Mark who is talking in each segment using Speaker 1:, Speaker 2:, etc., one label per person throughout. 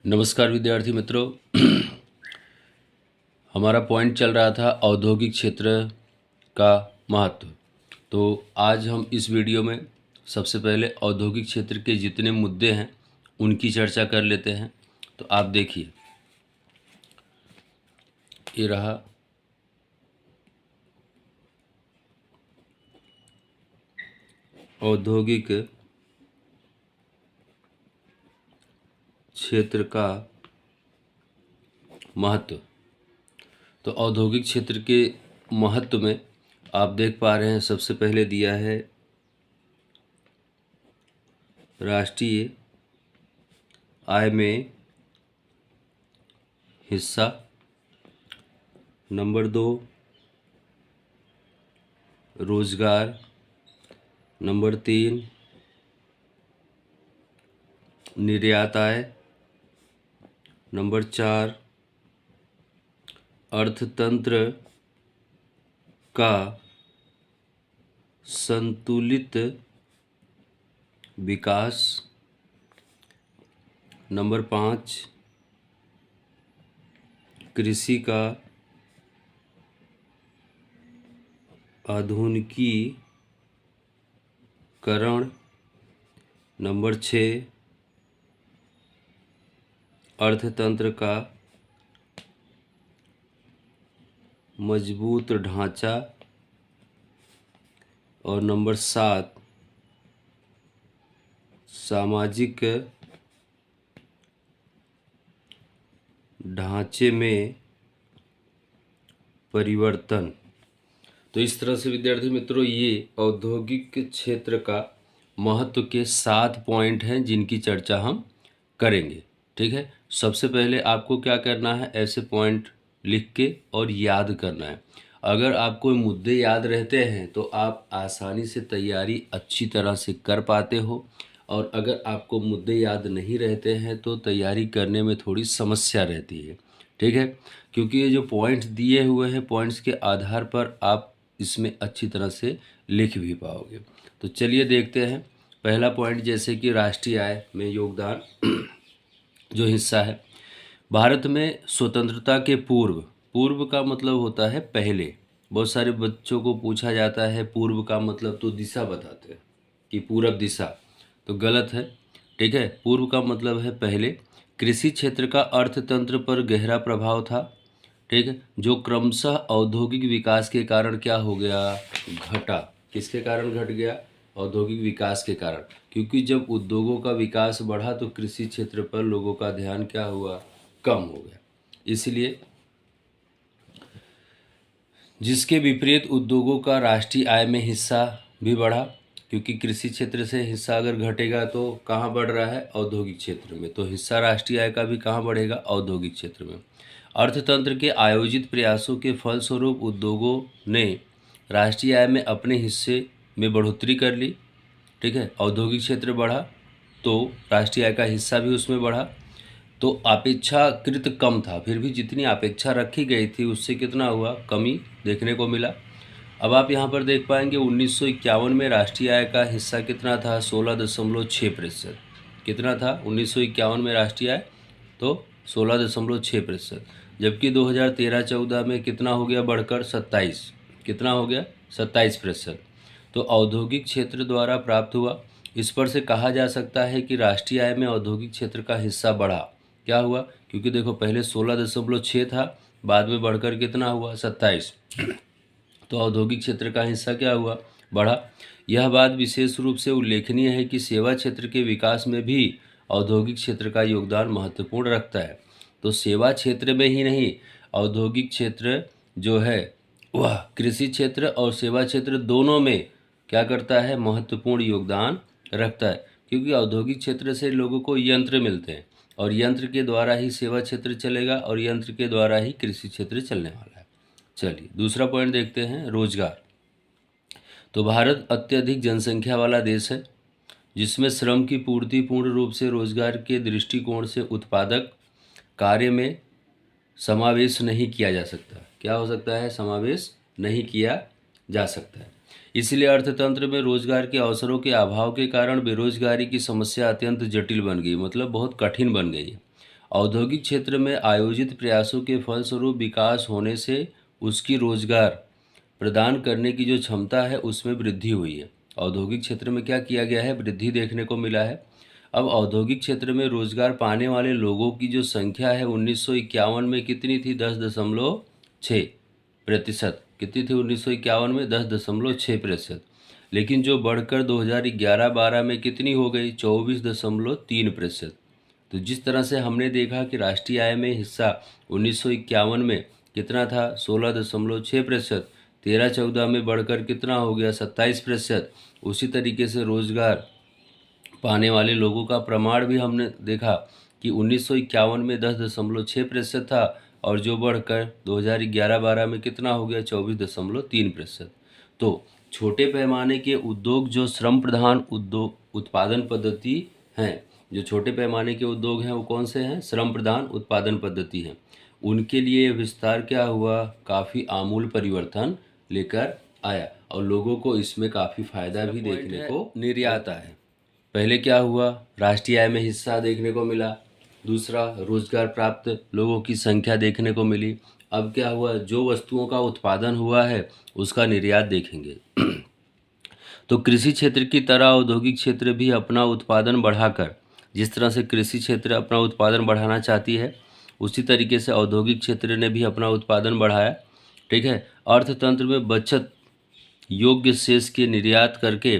Speaker 1: नमस्कार विद्यार्थी मित्रों। हमारा पॉइंट चल रहा था औद्योगिक क्षेत्र का महत्व। तो आज हम इस वीडियो में सबसे पहले औद्योगिक क्षेत्र के जितने मुद्दे हैं उनकी चर्चा कर लेते हैं। तो आप देखिए, ये रहा औद्योगिक क्षेत्र का महत्व। तो औद्योगिक क्षेत्र के महत्व में आप देख पा रहे हैं, सबसे पहले दिया है राष्ट्रीय आय में हिस्सा। नंबर 2 रोजगार। नंबर 3 निर्यात आय। नंबर 4 अर्थतंत्र का संतुलित विकास। नंबर 5 कृषि का आधुनिकीकरण। नंबर 6 अर्थतंत्र का मजबूत ढांचा। और नंबर 7 सामाजिक ढांचे में परिवर्तन। तो इस तरह से विद्यार्थी मित्रों, ये औद्योगिक क्षेत्र का महत्व के 7 पॉइंट हैं जिनकी चर्चा हम करेंगे। ठीक है, सबसे पहले आपको क्या करना है, ऐसे पॉइंट लिख के और याद करना है। अगर आपको मुद्दे याद रहते हैं तो आप आसानी से तैयारी अच्छी तरह से कर पाते हो, और अगर आपको मुद्दे याद नहीं रहते हैं तो तैयारी करने में थोड़ी समस्या रहती है। ठीक है, क्योंकि ये जो पॉइंट्स दिए हुए हैं, पॉइंट्स के आधार पर आप इसमें अच्छी तरह से लिख भी पाओगे। तो चलिए देखते हैं। पहला पॉइंट, जैसे कि राष्ट्रीय आय में योगदान जो हिस्सा है। भारत में स्वतंत्रता के पूर्व, पूर्व का मतलब होता है पहले। बहुत सारे बच्चों को पूछा जाता है पूर्व का मतलब तो दिशा बताते हैं कि पूरब दिशा, तो गलत है। ठीक है, पूर्व का मतलब है पहले। कृषि क्षेत्र का अर्थतंत्र पर गहरा प्रभाव था। ठीक है, जो क्रमशः औद्योगिक विकास के कारण क्या हो गया, घटा। किसके कारण घट गया, औद्योगिक विकास के कारण। क्योंकि जब उद्योगों का विकास बढ़ा तो कृषि क्षेत्र पर लोगों का ध्यान क्या हुआ, कम हो गया। इसलिए जिसके विपरीत उद्योगों का राष्ट्रीय आय में हिस्सा भी बढ़ा, क्योंकि कृषि क्षेत्र से हिस्सा अगर घटेगा तो कहाँ बढ़ रहा है, औद्योगिक क्षेत्र में। तो हिस्सा राष्ट्रीय आय का भी कहाँ बढ़ेगा, औद्योगिक क्षेत्र में। अर्थतंत्र के आयोजित प्रयासों के फलस्वरूप उद्योगों ने राष्ट्रीय आय में अपने हिस्से में बढ़ोतरी कर ली। ठीक है, औद्योगिक क्षेत्र बढ़ा तो राष्ट्रीय आय का हिस्सा भी उसमें बढ़ा। तो अपेक्षाकृत कम था, फिर भी जितनी अपेक्षा रखी गई थी उससे कितना हुआ, कमी देखने को मिला। अब आप यहाँ पर देख पाएंगे 1951 में राष्ट्रीय आय का हिस्सा कितना था, 16.6%। कितना था 1951 में राष्ट्रीय आय, तो 16.6%। जबकि 2013-14 में कितना हो गया, बढ़कर 27। कितना हो गया, 27%। तो औद्योगिक क्षेत्र द्वारा प्राप्त हुआ। इस पर से कहा जा सकता है कि राष्ट्रीय आय में औद्योगिक क्षेत्र का हिस्सा बढ़ा। क्या हुआ, क्योंकि देखो पहले 16.6 था, बाद में बढ़कर कितना हुआ, 27। तो औद्योगिक क्षेत्र का हिस्सा क्या हुआ, बढ़ा। यह बात विशेष रूप से उल्लेखनीय है कि सेवा क्षेत्र के विकास में भी औद्योगिक क्षेत्र का योगदान महत्वपूर्ण रखता है। तो सेवा क्षेत्र में ही नहीं, औद्योगिक क्षेत्र जो है वह कृषि क्षेत्र और सेवा क्षेत्र दोनों में क्या करता है, महत्वपूर्ण योगदान रखता है। क्योंकि औद्योगिक क्षेत्र से लोगों को यंत्र मिलते हैं, और यंत्र के द्वारा ही सेवा क्षेत्र चलेगा, और यंत्र के द्वारा ही कृषि क्षेत्र चलने वाला है। चलिए दूसरा पॉइंट देखते हैं, रोजगार। तो भारत अत्यधिक जनसंख्या वाला देश है, जिसमें श्रम की पूर्ति पूर्ण रूप से रोजगार के दृष्टिकोण से उत्पादक कार्य में समावेश नहीं किया जा सकता। क्या हो सकता है, समावेश नहीं किया जा सकता है। इसलिए अर्थतंत्र में रोजगार के अवसरों के अभाव के कारण बेरोजगारी की समस्या अत्यंत जटिल बन गई, मतलब बहुत कठिन बन गई है। औद्योगिक क्षेत्र में आयोजित प्रयासों के फलस्वरूप विकास होने से उसकी रोजगार प्रदान करने की जो क्षमता है उसमें वृद्धि हुई है। औद्योगिक क्षेत्र में क्या किया गया है, वृद्धि देखने को मिला है। अब औद्योगिक क्षेत्र में रोजगार पाने वाले लोगों की जो संख्या है 1951 में कितनी थी, 10.6%। कितनी थी 1951 में, 10.6%। लेकिन जो बढ़कर 2011-12 में कितनी हो गई, 24.3%। तो जिस तरह से हमने देखा कि राष्ट्रीय आय में हिस्सा 1951 में कितना था, 16.6%। 13-14 में बढ़कर कितना हो गया, 27%। उसी तरीके से रोजगार पाने वाले लोगों का प्रमाण भी हमने देखा कि 1951 में 10.6% था और जो बढ़कर 2011-12 में कितना हो गया, 24.3%। तो छोटे पैमाने के उद्योग जो श्रम प्रधान उद्योग उत्पादन पद्धति हैं, जो छोटे पैमाने के उद्योग हैं वो कौन से हैं, श्रम प्रधान उत्पादन पद्धति हैं। उनके लिए विस्तार क्या हुआ, काफ़ी आमूल परिवर्तन लेकर आया और लोगों को इसमें काफ़ी फायदा भी देखने को निर्यात आया। पहले क्या हुआ, राष्ट्रीय आय में हिस्सा देखने को मिला। दूसरा, रोजगार प्राप्त लोगों की संख्या देखने को मिली। अब क्या हुआ, जो वस्तुओं का उत्पादन हुआ है उसका निर्यात देखेंगे। तो कृषि क्षेत्र की तरह औद्योगिक क्षेत्र भी अपना उत्पादन बढ़ाकर, जिस तरह से कृषि क्षेत्र अपना उत्पादन बढ़ाना चाहती है उसी तरीके से औद्योगिक क्षेत्र ने भी अपना उत्पादन बढ़ाया। ठीक है, अर्थतंत्र में बचत योग्य शेष के निर्यात करके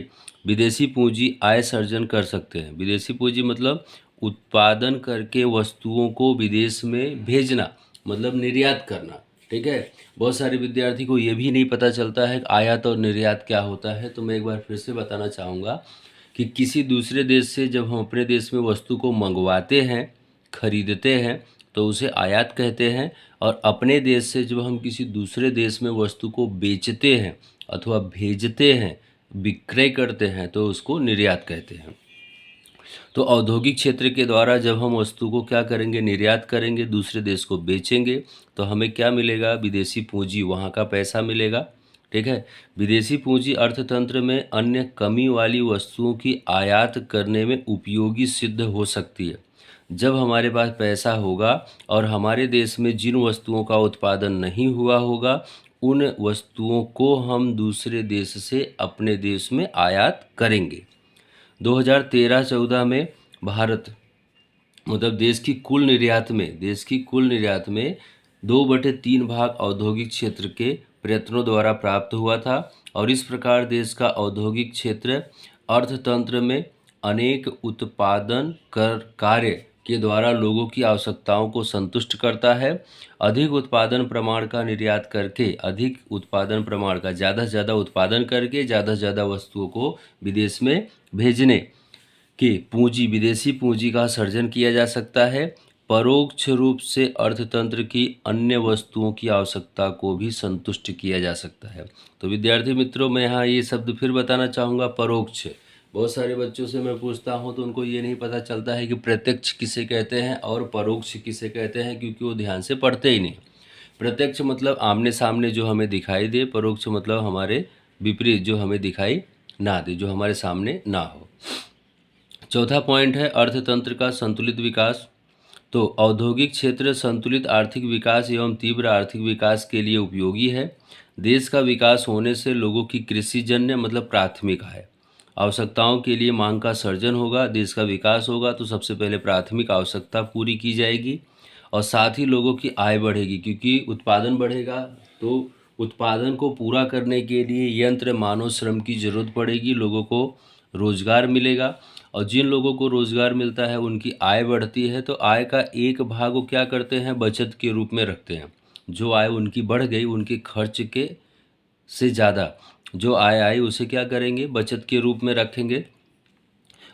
Speaker 1: विदेशी पूंजी आय सर्जन कर सकते हैं। विदेशी पूंजी मतलब उत्पादन करके वस्तुओं को विदेश में भेजना, मतलब निर्यात करना। ठीक है, बहुत सारे विद्यार्थी को ये भी नहीं पता चलता है कि आयात और निर्यात क्या होता है। तो मैं एक बार फिर से बताना चाहूँगा कि किसी दूसरे देश से जब हम अपने देश में वस्तु को मंगवाते हैं, खरीदते हैं, तो उसे आयात कहते हैं। और अपने देश से जब हम किसी दूसरे देश में वस्तु को बेचते हैं अथवा भेजते हैं, विक्रय करते हैं, तो उसको निर्यात कहते हैं। तो औद्योगिक क्षेत्र के द्वारा जब हम वस्तु को क्या करेंगे, निर्यात करेंगे, दूसरे देश को बेचेंगे, तो हमें क्या मिलेगा, विदेशी पूंजी, वहाँ का पैसा मिलेगा। ठीक है, विदेशी पूंजी अर्थतंत्र में अन्य कमी वाली वस्तुओं की आयात करने में उपयोगी सिद्ध हो सकती है। जब हमारे पास पैसा होगा और हमारे देश में जिन वस्तुओं का उत्पादन नहीं हुआ होगा उन वस्तुओं को हम दूसरे देश से अपने देश में आयात करेंगे। 2013-14 में भारत मतलब देश की कुल निर्यात में 2/3 भाग औद्योगिक क्षेत्र के प्रयत्नों द्वारा प्राप्त हुआ था। और इस प्रकार देश का औद्योगिक क्षेत्र अर्थतंत्र में अनेक उत्पादन कार्य के द्वारा लोगों की आवश्यकताओं को संतुष्ट करता है। अधिक उत्पादन प्रमाण का निर्यात करके, अधिक उत्पादन प्रमाण का ज़्यादा से ज़्यादा उत्पादन करके ज़्यादा से ज़्यादा वस्तुओं को विदेश में भेजने के विदेशी पूंजी का सर्जन किया जा सकता है। परोक्ष रूप से अर्थतंत्र की अन्य वस्तुओं की आवश्यकता को भी संतुष्ट किया जा सकता है। तो विद्यार्थी मित्रों, मैं यहाँ ये शब्द फिर बताना चाहूँगा, परोक्ष। बहुत सारे बच्चों से मैं पूछता हूँ तो उनको ये नहीं पता चलता है कि प्रत्यक्ष किसे कहते हैं और परोक्ष किसे कहते हैं, क्योंकि वो ध्यान से पढ़ते ही नहीं। प्रत्यक्ष मतलब आमने सामने जो हमें दिखाई दे, परोक्ष मतलब हमारे विपरीत, जो हमें दिखाई ना दे, जो हमारे सामने ना हो। चौथा पॉइंट है अर्थतंत्र का संतुलित विकास। तो औद्योगिक क्षेत्र संतुलित आर्थिक विकास एवं तीव्र आर्थिक विकास के लिए उपयोगी है। देश का विकास होने से लोगों की कृषिजन्य मतलब प्राथमिक आय आवश्यकताओं के लिए मांग का सर्जन होगा। देश का विकास होगा तो सबसे पहले प्राथमिक आवश्यकता पूरी की जाएगी और साथ ही लोगों की आय बढ़ेगी, क्योंकि उत्पादन बढ़ेगा तो उत्पादन को पूरा करने के लिए यंत्र मानव श्रम की जरूरत पड़ेगी, लोगों को रोजगार मिलेगा और जिन लोगों को रोजगार मिलता है उनकी आय बढ़ती है। तो आय का एक भाग वो क्या करते हैं, बचत के रूप में रखते हैं। जो आय उनकी बढ़ गई, उनके खर्च के से ज़्यादा जो आय आई उसे क्या करेंगे, बचत के रूप में रखेंगे।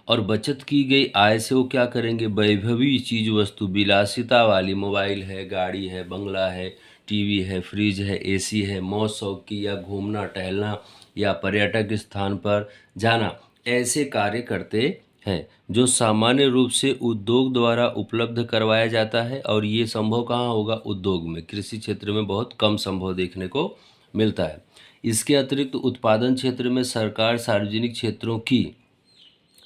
Speaker 1: और बचत की गई आय से वो क्या करेंगे, वैभवी चीज़ वस्तु, विलासिता वाली, मोबाइल है, गाड़ी है, बंगला है, टीवी है, फ्रिज है, एसी है, मौज शौक की या घूमना टहलना या पर्यटक स्थान पर जाना, ऐसे कार्य करते हैं जो सामान्य रूप से उद्योग द्वारा उपलब्ध करवाया जाता है। और ये संभव कहाँ होगा, उद्योग में। कृषि क्षेत्र में बहुत कम संभव देखने को मिलता है। इसके अतिरिक्त उत्पादन क्षेत्र में सरकार सार्वजनिक क्षेत्रों की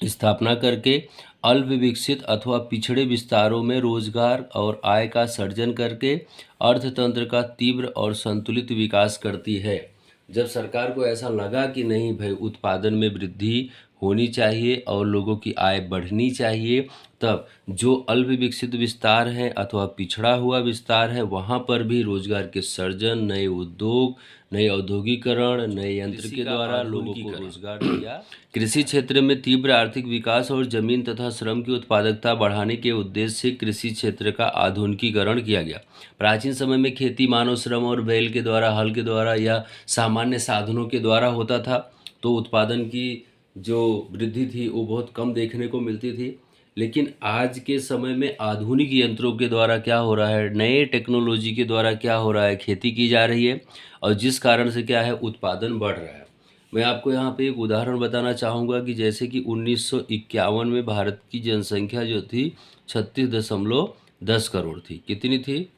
Speaker 1: स्थापना करके अल्प विकसित अथवा पिछड़े विस्तारों में रोजगार और आय का सर्जन करके अर्थतंत्र का तीव्र और संतुलित विकास करती है। जब सरकार को ऐसा लगा कि नहीं भाई उत्पादन में वृद्धि होनी चाहिए और लोगों की आय बढ़नी चाहिए, तब जो अल्प विकसित विस्तार है अथवा पिछड़ा हुआ विस्तार है वहाँ पर भी रोजगार के सर्जन, नए उद्योग, नए औद्योगिकरण, नए यंत्र के द्वारा लोगों को रोजगार दिया। कृषि क्षेत्र में तीव्र आर्थिक विकास और जमीन तथा श्रम की उत्पादकता बढ़ाने के उद्देश्य से कृषि क्षेत्र का आधुनिकीकरण किया गया। प्राचीन समय में खेती मानव श्रम और बैल के द्वारा, हल के द्वारा या सामान्य साधनों के द्वारा होता था, तो उत्पादन की जो वृद्धि थी वो बहुत कम देखने को मिलती थी। लेकिन आज के समय में आधुनिक यंत्रों के द्वारा क्या हो रहा है, नए टेक्नोलॉजी के द्वारा क्या हो रहा है, खेती की जा रही है और जिस कारण से क्या है उत्पादन बढ़ रहा है। मैं आपको यहाँ पे एक उदाहरण बताना चाहूँगा कि जैसे कि 1951 में भारत की जनसंख्या जो थी 36.10 करोड़ थी। कितनी थी?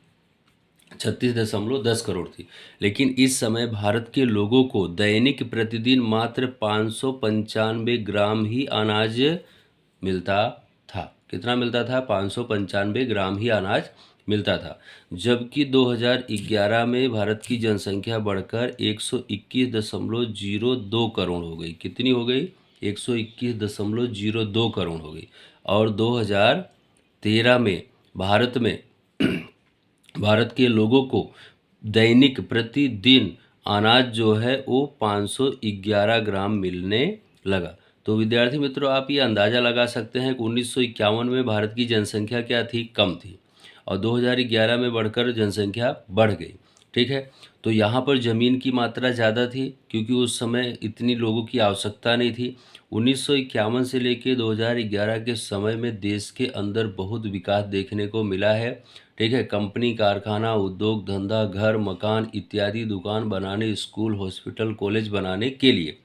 Speaker 1: 36.10 करोड़ थी। लेकिन इस समय भारत के लोगों को दैनिक प्रतिदिन मात्र 595 ग्राम ही अनाज मिलता था। कितना मिलता था? 595 ग्राम ही अनाज मिलता था। जबकि 2011 में भारत की जनसंख्या बढ़कर 121.02 करोड़ हो गई। कितनी हो गई? 121.02 करोड़ हो गई। और 2013 में भारत के लोगों को दैनिक प्रतिदिन अनाज जो है वो 511 ग्राम मिलने लगा। तो विद्यार्थी मित्रों, आप ये अंदाज़ा लगा सकते हैं कि 1951 में भारत की जनसंख्या क्या थी? कम थी, और 2011 में बढ़कर जनसंख्या बढ़ गई। ठीक है, तो यहाँ पर ज़मीन की मात्रा ज़्यादा थी क्योंकि उस समय इतनी लोगों की आवश्यकता नहीं थी। 1951 से लेकर 2011 के समय में देश के अंदर बहुत विकास देखने को मिला है। ठीक है, कंपनी, कारखाना, उद्योग धंधा, घर, मकान इत्यादि दुकान बनाने, स्कूल, हॉस्पिटल, कॉलेज बनाने के लिए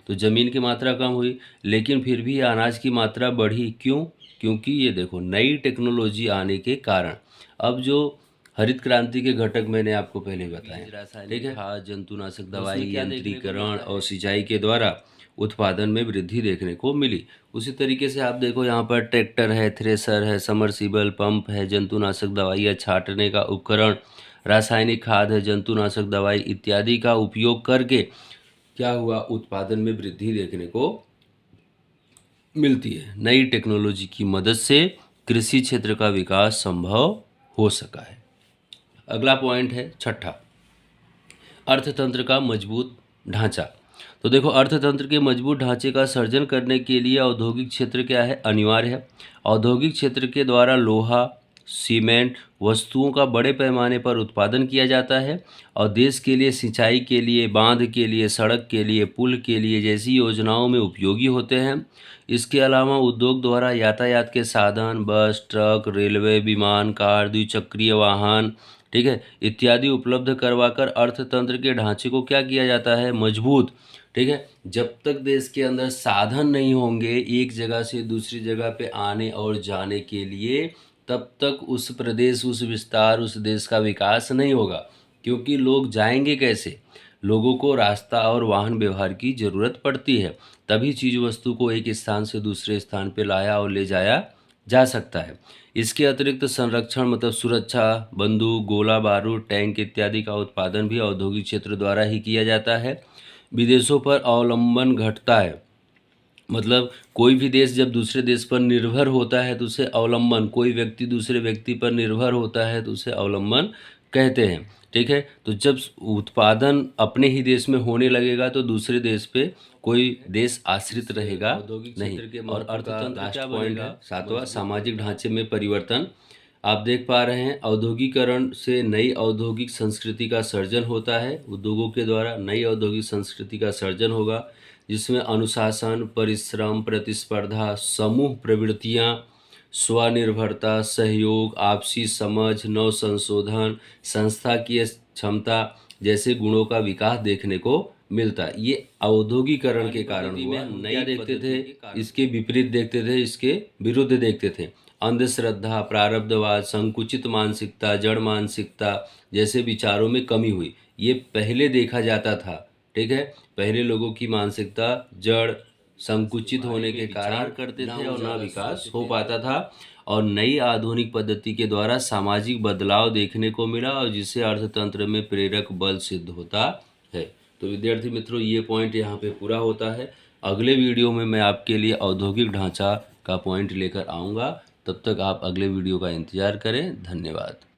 Speaker 1: तो ज़मीन की मात्रा कम हुई, लेकिन फिर भी अनाज की मात्रा बढ़ी। क्यों? क्योंकि ये देखो नई टेक्नोलॉजी आने के कारण अब जो हरित क्रांति के घटक मैंने आपको पहले बताए, ठीक है, खाद, जंतुनाशक दवाई, यंत्रीकरण और सिंचाई के द्वारा उत्पादन में वृद्धि देखने को मिली। उसी तरीके से आप देखो यहाँ पर ट्रैक्टर है, थ्रेसर है, समरसीबल पंप है, जंतुनाशक दवाइयाँ छांटने का उपकरण, रासायनिक खाद है, जंतुनाशक दवाई इत्यादि का उपयोग करके क्या हुआ? उत्पादन में वृद्धि देखने को मिलती है। नई टेक्नोलॉजी की मदद से कृषि क्षेत्र का विकास संभव हो सका है। अगला पॉइंट है छठा, अर्थतंत्र का मजबूत ढांचा। तो देखो अर्थतंत्र के मजबूत ढांचे का सर्जन करने के लिए औद्योगिक क्षेत्र क्या है? अनिवार्य है। औद्योगिक क्षेत्र के द्वारा लोहा, सीमेंट वस्तुओं का बड़े पैमाने पर उत्पादन किया जाता है और देश के लिए सिंचाई के लिए, बांध के लिए, सड़क के लिए, पुल के लिए जैसी योजनाओं में उपयोगी होते हैं। इसके अलावा उद्योग द्वारा यातायात के साधन, बस, ट्रक, रेलवे, विमान, कार, द्विचक्रीय वाहन, ठीक है, इत्यादि उपलब्ध करवाकर अर्थतंत्र के ढांचे को क्या किया जाता है? मजबूत। ठीक है, जब तक देश के अंदर साधन नहीं होंगे एक जगह से दूसरी जगह पे आने और जाने के लिए, तब तक उस प्रदेश, उस विस्तार, उस देश का विकास नहीं होगा। क्योंकि लोग जाएंगे कैसे? लोगों को रास्ता और वाहन व्यवहार की ज़रूरत पड़ती है, तभी चीज़ वस्तु को एक स्थान से दूसरे स्थान पे लाया और ले जाया जा सकता है। इसके अतिरिक्त संरक्षण मतलब सुरक्षा, बंदूक, गोला बारूद, टैंक इत्यादि का उत्पादन भी औद्योगिक क्षेत्र द्वारा ही किया जाता है। विदेशों पर अवलंबन घटता है, मतलब कोई भी देश जब दूसरे देश पर निर्भर होता है तो उसे अवलंबन, कोई व्यक्ति दूसरे व्यक्ति पर निर्भर होता है तो उसे अवलंबन कहते हैं। ठीक है, तो जब उत्पादन अपने ही देश में होने लगेगा तो दूसरे देश पे कोई देश आश्रित रहेगा नहीं। और अर्थतंत्र लास्ट पॉइंट है सातवां, सामाजिक ढांचे में परिवर्तन। आप देख पा रहे हैं औद्योगिकरण से नई औद्योगिक संस्कृति का सर्जन होता है। उद्योगों के द्वारा नई औद्योगिक संस्कृति का सर्जन होगा जिसमें अनुशासन, परिश्रम, प्रतिस्पर्धा, समूह प्रवृत्तियाँ, स्वनिर्भरता, सहयोग, आपसी समझ, नव संशोधन, संस्था की क्षमता जैसे गुणों का विकास देखने को मिलता है। ये औद्योगिकरण के कारण हुआ। नया देखते थे, इसके विपरीत देखते थे, इसके विरुद्ध देखते थे। अंधश्रद्धा, प्रारब्धवाद, संकुचित मानसिकता, जड़ मानसिकता जैसे विचारों में कमी हुई। ये पहले देखा जाता था। ठीक है, पहले लोगों की मानसिकता जड़, संकुचित होने के कारण करते थे और ना विकास हो पाता था। और नई आधुनिक पद्धति के द्वारा सामाजिक बदलाव देखने को मिला और जिससे अर्थतंत्र में प्रेरक बल सिद्ध होता है। तो विद्यार्थी मित्रों, ये पॉइंट यहाँ पे पूरा होता है। अगले वीडियो में मैं आपके लिए औद्योगिक ढांचा का पॉइंट लेकर आऊँगा। तब तक आप अगले वीडियो का इंतजार करें। धन्यवाद।